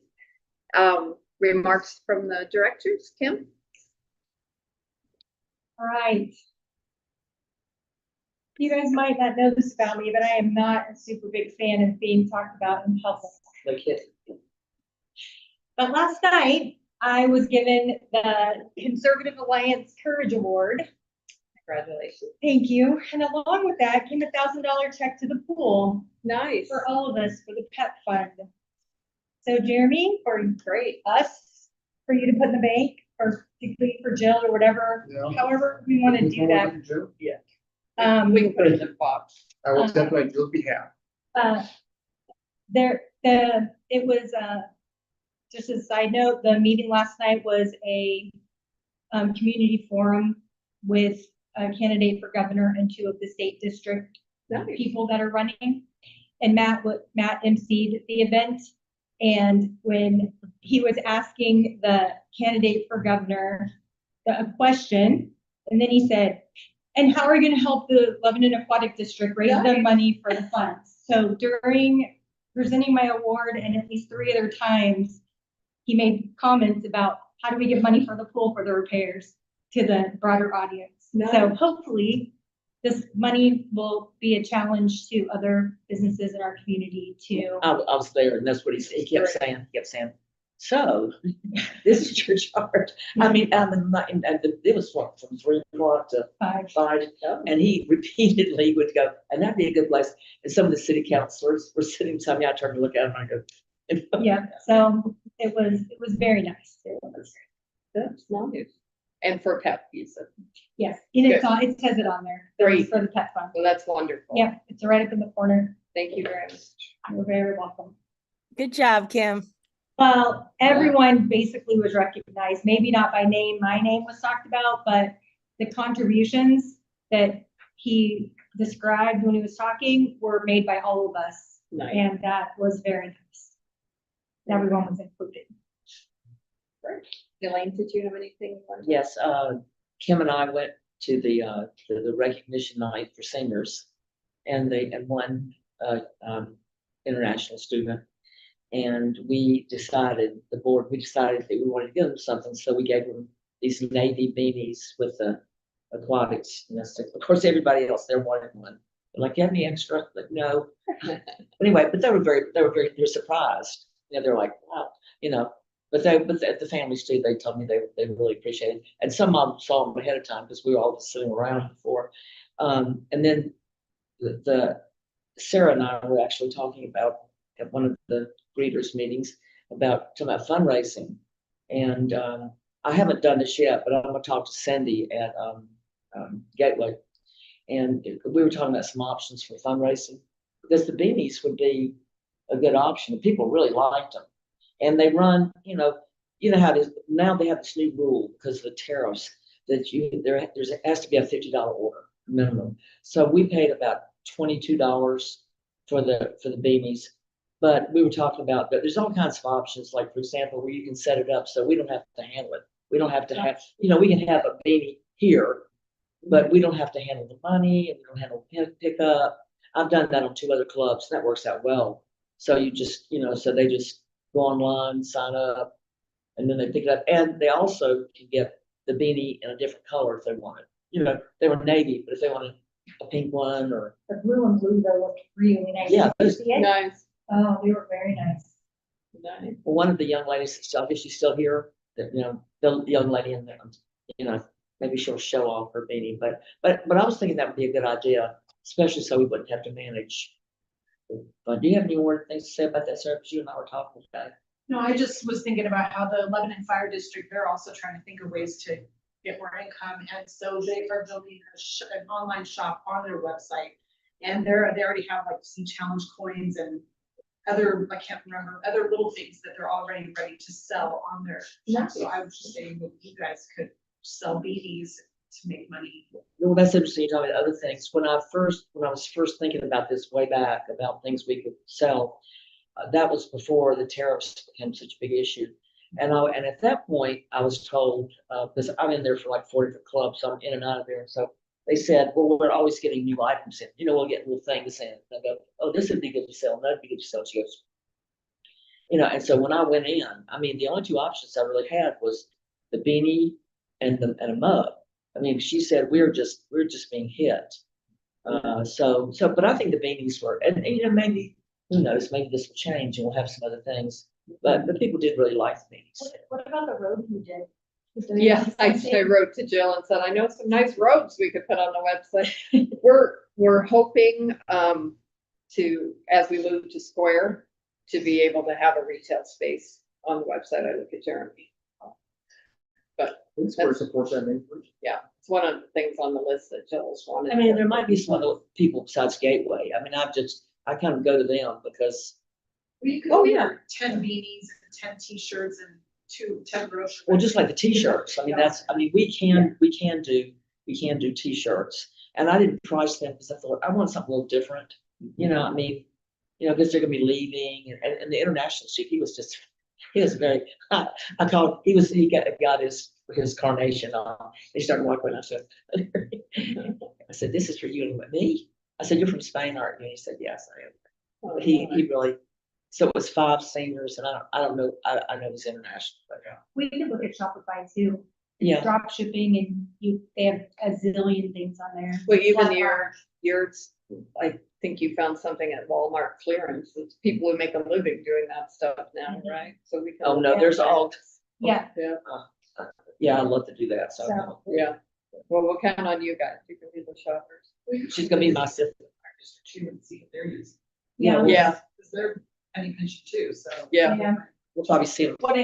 Remarks from the directors, Kim? All right. You guys might not know this about me, but I am not a super big fan of being talked about in public. no kid. But last night, I was given the Conservative Alliance Courage Award. Congratulations. Thank you. And along with that came $1,000 check to the pool Nice. for all of us for the pet fund. So Jeremy, for Great. us, for you to put in the bank, or particularly for Jill or whatever, Yeah. however we want to do that. We can put it in the box. I will definitely on your behalf. It was, just as a side note, the meeting last night was a community forum with a candidate for governor and 2 of the state district people that are running. And Matt emceed the event. And when he was asking the candidate for governor a question, and then he said, and how are you going to help the Lebanon Aquatic District raise the money for the funds? So during presenting my award and at least 3 other times, he made comments about how do we get money for the pool for the repairs to the broader audience. So hopefully, this money will be a challenge to other businesses in our community to. I was there and that's what he said. He kept saying, so this is your charge. I mean, it was what, from 3 o'clock to 5. And he repeatedly would go, and that'd be a good place. And some of the city councilors were sitting beside me. I turned to look at him and I go. Yeah, so it was very nice. It was. That's nice. And for pet pizza. Yes, and it's on, it says it on there. It was Great. for the pet fund. Well, that's wonderful. Yeah, it's right up in the corner. Thank you very much. You're very welcome. Good job, Kim. Well, everyone basically was recognized, maybe not by name, my name was talked about, but the contributions that he described when he was talking were made by all of us. Nice. And that was very nice. Everyone was included. Elaine, did you have anything? you wanted to- Yes, Kim and I went to the recognition night for singers and one international student. And we decided that we wanted to give them something, so we gave them these navy beanies with the aquatics. Of course, everybody else there wanted one. They're like, you have any extra? Like, no. Anyway, but they were surprised. They're like, wow, But the families too, they told me they really appreciated it. And some of them saw them ahead of time because we were all just sitting around before. And then Sarah and I were actually talking about at one of the greeters meetings talking about fundraising. And I haven't done this yet, but I'm going to talk to Cindy at Gateway. And we were talking about some options for fundraising because the beanies would be a good option. People really liked them. And they run, you know how it is. Now they have this new rule because of the tariffs that there has to be a $50 order minimum. So we paid about $22 for the beanies. But we were talking about that there's all kinds of options, like for example, where you can set it up so we don't have to handle it. We don't have to have, we can have a beanie here, but we don't have to handle the money and we don't handle pickup. I've done that on 2 other clubs. And that works out well. So you just, so they just go online, sign up, and then they pick it up. And they also can get the beanie in a different color if they want it. They were navy, but if they wanted a pink one or. The blue and blue, though, looked really nice. Yeah, Did you see it? Nice. Oh, they were very nice. Nice. Well, one of the young ladies, I guess she's still here, the young lady in there, maybe she'll show off her beanie, but I was thinking that would be a good idea, especially so we wouldn't have to manage. But do you have any more things to say about that, Sarah? Because you and I were talking about it. No, I just was thinking about how the Lebanon Fire District, they're also trying to think of ways to get more income. And so they are building an online shop on their website. And they already have like some challenge coins and other, I can't remember, other little things that they're already ready to sell on their shop. So I was just saying that you guys could sell beanies to make money. Well, that's interesting. You talk about other things. When I was first thinking about this way back about things we could sell, that was before the tariffs became such a big issue. And at that point, I was told, because I'm in there for like 4 different clubs, so I'm in and out of there. And so they said, well, we're always getting new items in. We'll get little things in. And I go, oh, this would be good to sell. That'd be good to sell. She goes, and so when I went in, the only 2 options I really had was the beanie and a mug. She said we're just being hit. But I think the beanies were, and maybe, who knows, maybe this will change and we'll have some other things. But the people did really like the beanies. What about the road you did? Yeah, I wrote to Jill and said, I know some nice roads we could put on the website. We're hoping to, as we move to Square, to be able to have a retail space on the website. I look at Jeremy. But Square supports that name. yeah, it's one of the things on the list that Jill's wanted. There might be some other people besides Gateway. I kind of go to them because. We could Oh, yeah. 10 beanies, 10 t-shirts and 10 brochures. Well, just like the t-shirts. We can do t-shirts. And I didn't price them because I thought I want something a little different. Because they're gonna be leaving and the international chief, he was very, he got his carnation on. He started walking. I said, this is for you and me. I said, you're from Spain, aren't you? And he said, yes, I am. He really, so it was 5 seniors and I don't know, I know it's international, but yeah. We could look at Shopify too. Yeah. drop shipping and they have a zillion things on there. Well, even Walmart. yours, I think you found something at Walmart clearance. It's people who make a living doing that stuff now, right? So we can. Oh, no, there's all, Yeah, Yeah, yeah, I'd love to do that, so. So- yeah. Well, we'll count on you guys. You can be the shoppers. She's gonna be my sister. See if they're using. yeah. Yeah, Because they're penny pinch too, so. yeah. Yeah. We'll probably see them. What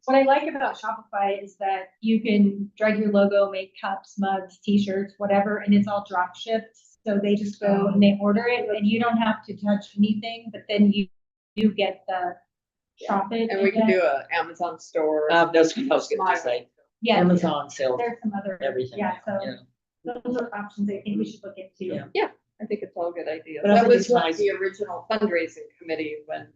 What I like about Shopify is that you can drag your logo, make cups, mugs, t-shirts, whatever, and it's all drop shipped. So they just go and they order it and you don't have to touch anything, but then you get the profit. And we can again. do a Amazon store. That's what I was gonna say. Yeah, Amazon sells there's some other, everything. yeah, so Yeah. those are options I think we should look into. Yeah. I think it's all good ideas. But I That think was it's what nice. the original fundraising committee, when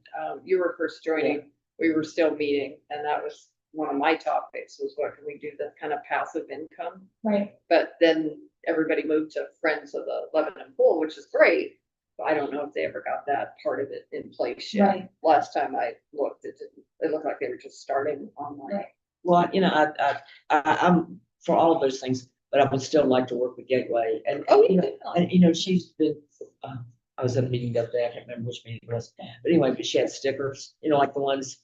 you were first joining, we were still meeting, and that was one of my topics, was what can we do that's kind of passive income? Right, But then everybody moved to Friends of the Lebanon Pool, which is great. But I don't know if they ever got that part of it in place yet. Right. Last time I looked, it looked like they were just starting online. Right. Well, I'm for all of those things, but I would still like to work with Gateway and. Oh, you yeah. know, and she's been, I was at a meeting the other day, I can't remember which meeting it was, but anyway, but she had stickers, like the ones,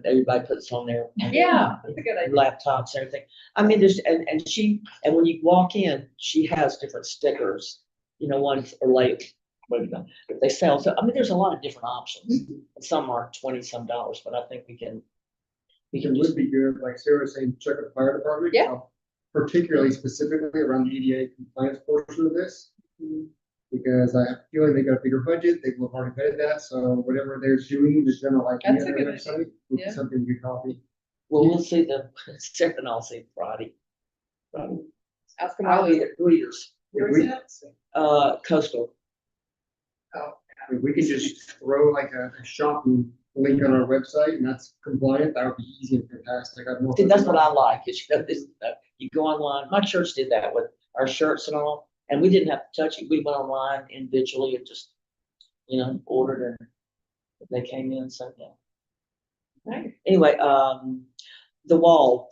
everybody puts on their. Yeah, that's a good idea. Laptops and everything. I mean, and when you walk in, she has different stickers, ones are like, what do you know, if they sell, so, I mean, there's a lot of different options. Some are $20-some, but I think we can It just, would be good, like Sarah was saying, check with the fire department. Yeah. Particularly specifically around the EDA compliance portion of this. Because I have a feeling they got a bigger budget, they will have already vetted that, so whatever they're doing, the general idea That's of a their good website, idea. would be Yeah. something you copy. well, we'll see the, Sarah and I'll see Friday. Ask them I'll all. be at Greeters, Where We- is that? Coastal. I mean, we could just throw like a shopping link on our website and that's compliant, that would be easy and fantastic. I've See, that's what I like, is you go online, my church did that with our shirts and all, and we didn't have to touch it, we went online individually and just, ordered and they came in, so, yeah. Nice. Anyway, the wall,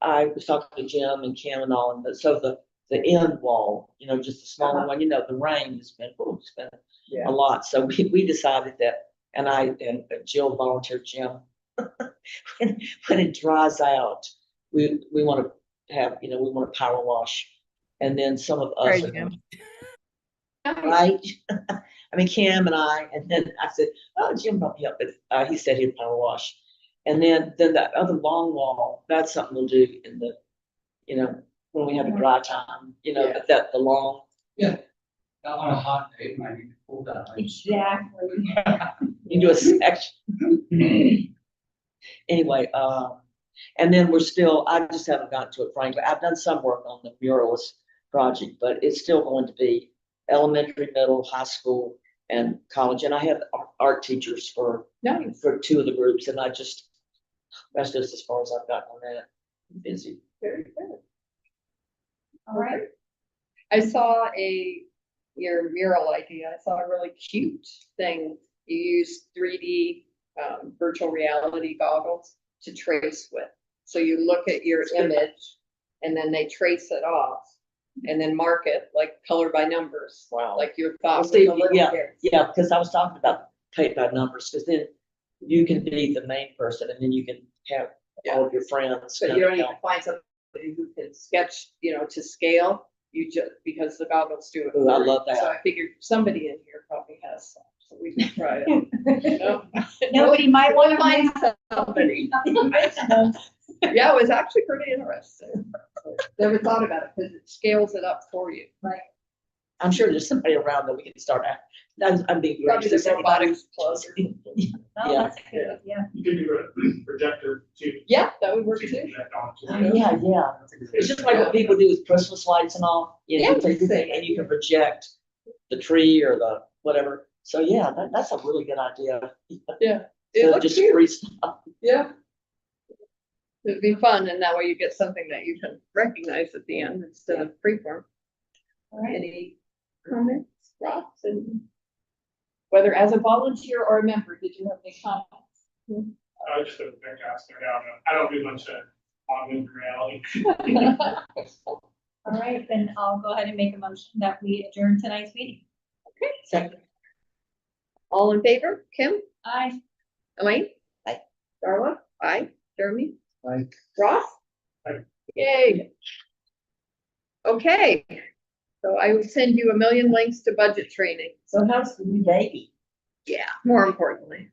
I was talking to Jim and Kim and all, and so the end wall, just a smaller one, the rain has been, it's been Yeah. a lot, so we decided that, and Jill volunteered Jim. When it dries out, we want to have, we want to power wash, and then some of us. There you go. Right? I mean, Kim and I, and then I said, oh, Jim brought me up, but he said he'd power wash. And then that other long wall, that's something we'll do in the, when we have a dry time, Yeah. the long. On a hot day, might be cool down. exactly. You do a section. Anyway, and then I just haven't gotten to it, frankly. I've done some work on the murals project, but it's still going to be elementary, middle, high school, and college. And I have art teachers for Nice. two of the groups, and that's just as far as I've gotten on that. I'm busy. Very good. All right. I saw your mural idea. I saw a really cute thing. You use 3D virtual reality goggles to trace with. So you look at your image and then they trace it off and then mark it like color by numbers. Wow. Like your Well, thoughts. see, yeah, because I was talking about paint by numbers, because then you can be the main person, and then you can have all of your friends. But you don't need to find somebody who can sketch, to scale. You just, because the goggles do it. Ooh, I for you. love that. So I figured somebody in here probably has some, so we can try it. Nobody might want to Find find somebody. Yeah, it was actually pretty interesting. Never thought about it because it scales it up for you. I'm sure there's somebody around that we can start at. I'm being. Probably the robotics closer. Oh, Yeah. that's good, yeah. You can do a projector too. Yeah, that would work You too. can project onto Oh, it. yeah. It's just like what people do with Christmas lights and all. Yeah, You take the thing and you can project the tree or the whatever. So yeah, that's a really good idea. Yeah. So It looks just cute. free stuff. Yeah. It'd be fun, and that way you get something that you can recognize at the end instead of freeform. All right. Any comments, Ross, and whether as a volunteer or a member, did you have any comments? I just a fantastic. I don't do much augmented reality. All right, then I'll go ahead and make a motion that we adjourn tonight's meeting. Second. All in favor? Kim? Aye. Elaine? Aye. Darla? Aye. Jeremy? Aye. Ross? Aye. Yay. Okay, so I will send you a million links to budget training. So how's the new baby? Yeah, more importantly.